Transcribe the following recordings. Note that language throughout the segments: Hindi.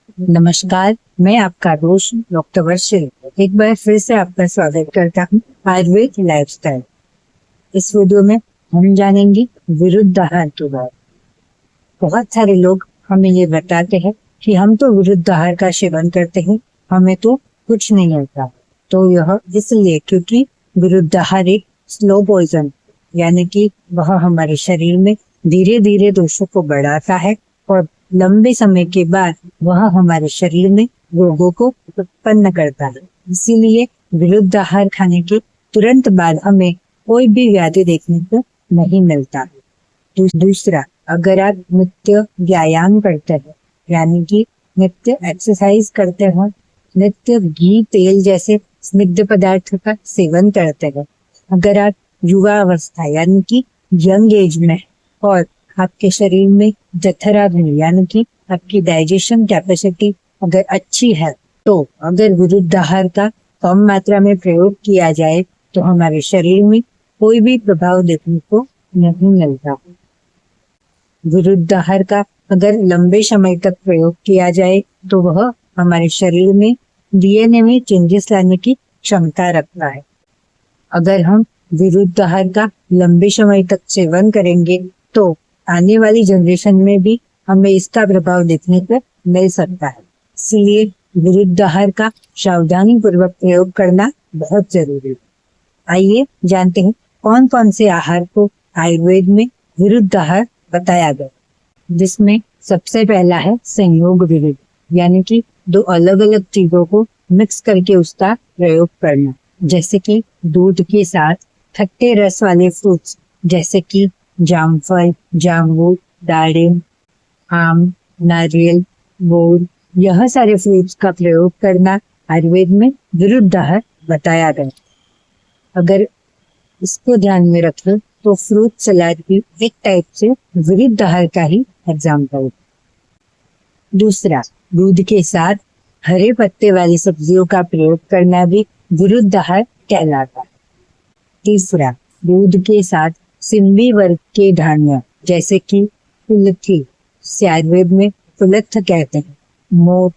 नमस्कार, मैं आपका दोस्त डॉक्टर वर्षिल एक बार फिर से आपका स्वागत करता हूँ आयुर्वेद लाइफस्टाइल। इस वीडियो में हम जानेंगे विरुद्ध आहार के बारे में। बहुत सारे लोग हमें ये बताते हैं कि हम तो विरुद्ध आहार का सेवन करते हैं, हमें तो कुछ नहीं होता। तो यह इसलिए क्योंकि विरुद्ध आहार एक स्लो पॉइजन, यानी कि वह हमारे शरीर में धीरे धीरे दोषों को बढ़ाता है और लंबे समय के बाद वह हमारे शरीर में रोगों को उत्पन्न करता है। इसीलिए विरुद्ध आहार खाने के तुरंत बाद हमें कोई भी व्याधि देखने को नहीं मिलता। दूसरा, अगर आप नित्य व्यायाम करते हैं, यानी कि नित्य एक्सरसाइज करते हो, नित्य घी तेल जैसे स्निग्ध पदार्थ का सेवन करते हैं, अगर आप युवा अवस्था यानी कि यंग एज में और आपके शरीर में जठरा भी यानी कि आपकी डाइजेशन कैपेसिटी अगर अच्छी है, तो अगर विरुद्ध आहार का कम मात्रा में प्रयोग किया जाए तो हमारे शरीर में कोई भी प्रभाव देखने को नहीं मिलता। विरुद्ध आहार का अगर लंबे समय तक प्रयोग किया जाए तो वह हमारे शरीर में डीएनए में चेंजेस लाने की क्षमता रखता है। अगर हम विरुद्ध आहार का लंबे समय तक सेवन करेंगे तो आने वाली जनरेशन में भी हमें इसका प्रभाव देखने को मिल सकता है। इसलिए विरुद्ध आहार का सावधानी पूर्वक प्रयोग करना बहुत जरूरी है। आइए जानते हैं कौन कौन से आहार को आयुर्वेद में विरुद्ध आहार बताया गया, जिसमें सबसे पहला है संयोग विरुद्ध, यानी कि दो अलग अलग चीजों को मिक्स करके उसका प्रयोग करना। जैसे कि दूध के साथ खट्टे रस वाले फ्रूट्स जैसे कि जामफल, जामुन, दारिम, आम, नारियल, बोर, यह सारे फ्रूट्स का प्रयोग करना आयुर्वेद में विरुद्ध आहार बताया गया। अगर इसको ध्यान में रखें तो फ्रूट सलाद भी एक टाइप से विरुद्ध आहार का ही एग्जाम्पल है। दूसरा, दूध के साथ हरे पत्ते वाली सब्जियों का प्रयोग करना भी विरुद्ध आहार कहलाता है। तीसरा, दूध के साथ सिंबी वर्ग के धान्य जैसे कि कुल्थी, आयुर्वेद में कुलथ कहते हैं, मोठ,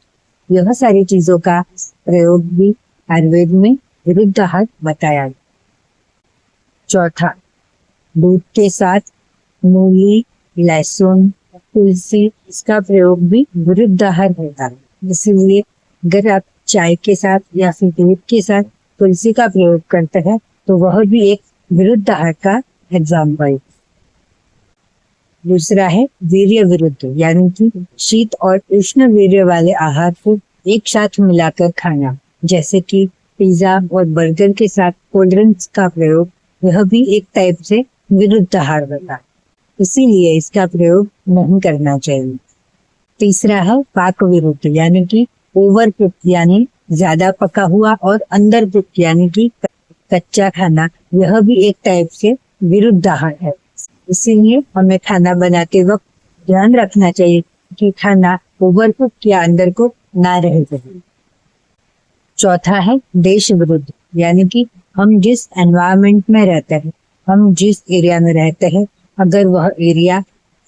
यह सारी चीजों का प्रयोग भी आयुर्वेद में विरुद्ध आहार बताया गया। चौथा, दूध के साथ मूली, लहसुन, तुलसी, इसका प्रयोग भी विरुद्ध आहार होता है। इसीलिए अगर आप चाय के साथ या फिर दूध के साथ तुलसी का प्रयोग करते हैं तो वह भी एक विरुद्ध आहार का एग्जाम्पल। दूसरा है वीर्य विरुद्ध, यानी कि शीत और उष्ण वीर्य वाले आहार को एक साथ मिलाकर खाना, जैसे कि पिज्जा और बर्गर के साथ कोल्ड ड्रिंक्स का प्रयोग, यह भी एक टाइप से विरुद्ध आहार होता है। इसीलिए इसका प्रयोग नहीं करना चाहिए। तीसरा है पाक विरुद्ध, यानी कि ओवर कुक, यानी ज्यादा पका हुआ, और अंडर कुक यानी कि कच्चा खाना, यह भी एक टाइप से विरुद्ध आहार है। इसीलिए हमें खाना बनाते वक्त ध्यान रखना चाहिए कि खाना ओवर कुक या अंडर कुक ना रह जाए। चौथा है देश विरुद्ध, यानी कि हम जिस एनवायरमेंट में रहते हैं, हम जिस एरिया में रहते हैं, अगर वह एरिया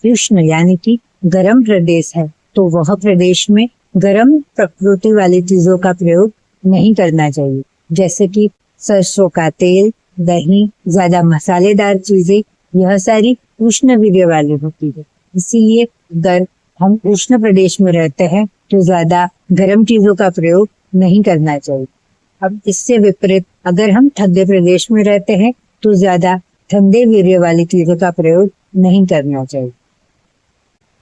उष्ण यानी कि गर्म प्रदेश है तो वह प्रदेश में गर्म प्रकृति वाली चीजों का प्रयोग नहीं करना चाहिए, जैसे कि सरसों का तेल, दही, ज्यादा मसालेदार चीजें, यह सारी उष्ण वीर्य वाली होती है। इसीलिए अगर हम उष्ण प्रदेश में रहते हैं तो ज्यादा गर्म चीजों का प्रयोग नहीं करना चाहिए। अब इससे विपरीत अगर हम ठंडे प्रदेश में रहते हैं तो ज्यादा ठंडे वीर्य वाली चीजों का प्रयोग नहीं करना चाहिए।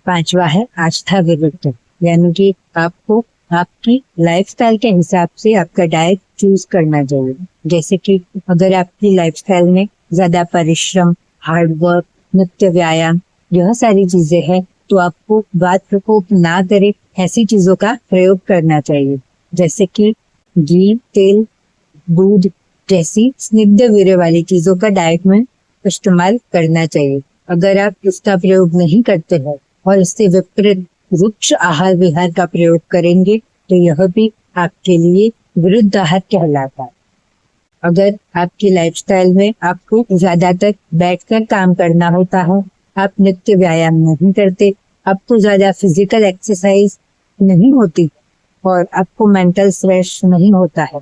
पांचवा है आस्था विरुद्ध, यानी कि आपको आपकी लाइफस्टाइल के हिसाब से आपका डाइट चूज करना चाहिए। जैसे कि अगर आपकी लाइफस्टाइल में ज्यादा परिश्रम, हार्ड वर्क, नित्य व्यायाम, यह सारी चीजें हैं तो आपको वात प्रकोप ना करे ऐसी चीजों का प्रयोग करना चाहिए, जैसे कि घी, तेल, दूध जैसी स्निग्ध वीर्य वाली चीजों का डाइट में इस्तेमाल करना चाहिए। अगर आप इसका प्रयोग नहीं करते हैं और इससे विपरीत रुक्ष आहार विहार का प्रयोग करेंगे तो यह भी आपके लिए विरुद्ध आहार कहलाता है। अगर आपकी लाइफस्टाइल में आपको ज्यादातर बैठकर काम करना होता है, आप नित्य व्यायाम नहीं करते, आपको ज्यादा फिजिकल एक्सरसाइज नहीं होती और आपको मेंटल स्ट्रेस नहीं होता है।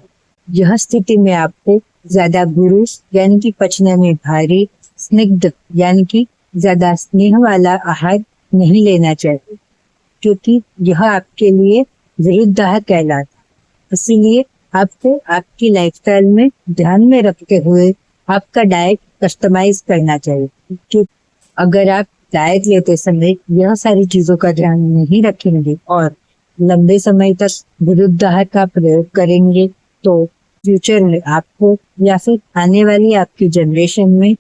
यह स्थिति में आपको ज्यादा गुरुस यानी कि पचने में भारी, स्निग्ध यानी कि ज्यादा स्नेह वाला आहार नहीं लेना चाहिए, क्योंकि यह आपके लिए विरुद्धाहार कहलाता है। इसीलिए आपको आपकी लाइफस्टाइल में ध्यान में रखते हुए आपका डाइट कस्टमाइज करना चाहिए। क्योंकि अगर आप डाइट लेते समय यह सारी चीजों का ध्यान नहीं रखेंगे और लंबे समय तक विरुद्धाहार का प्रयोग करेंगे तो फ्यूचर में आपको या फिर आने वाली आपकी जनरेशन में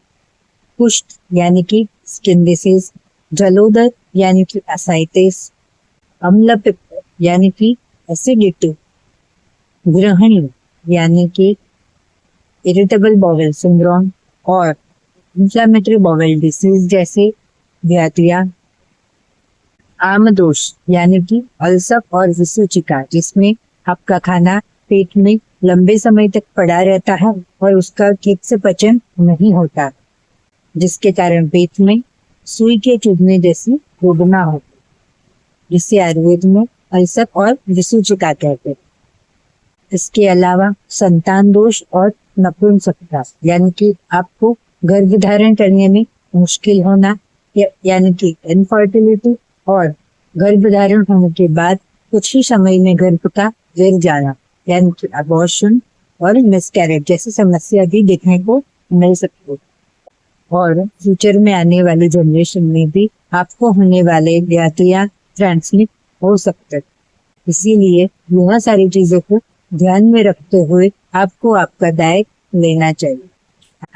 कुष्ठ यानी कि स्किन डिसीज, जलोदर यानी कि एसाइटिस, अम्ल पित्त यानी कि एसिडिटी, ग्रहणी यानी कि इरिटेबल बाउल सिंड्रोम और इंफ्लेमेटरी बाउल डिसीज जैसे व्याधियां, आमदोष यानी कि अल्सर और विसूचिका, जिसमें आपका खाना पेट में लंबे समय तक पड़ा रहता है और उसका ठीक से पचन नहीं होता, जिसके कारण पेट में सुई के चुभने जैसी वेदना होती, जिसे आयुर्वेद में अल्सर और विसूचिका कहते हैं। इसके अलावा संतान दोष और नपुंसकता यानी कि आपको गर्भ धारण करने में मुश्किल होना यानी कि इनफर्टिलिटी और गर्भ धारण होने के बाद कुछ ही समय में गर्भ का गिर जाना यानी कि अबॉर्शन और मिसकैरेज जैसी समस्या भी देखने को मिल सकती है। और फ्यूचर में आने वाली जनरेशन में भी आपको होने वाले व्याधियां ट्रांसमिट हो सकते हैं। इसीलिए यह सारी चीजों को ध्यान में रखते हुए आपको आपका डाइट लेना चाहिए।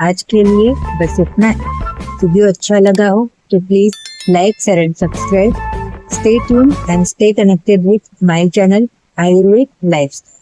आज के लिए बस इतना है। वीडियो अच्छा लगा हो तो please like, share and subscribe. Stay tuned and stay connected with my channel Ayurved Lifestyle.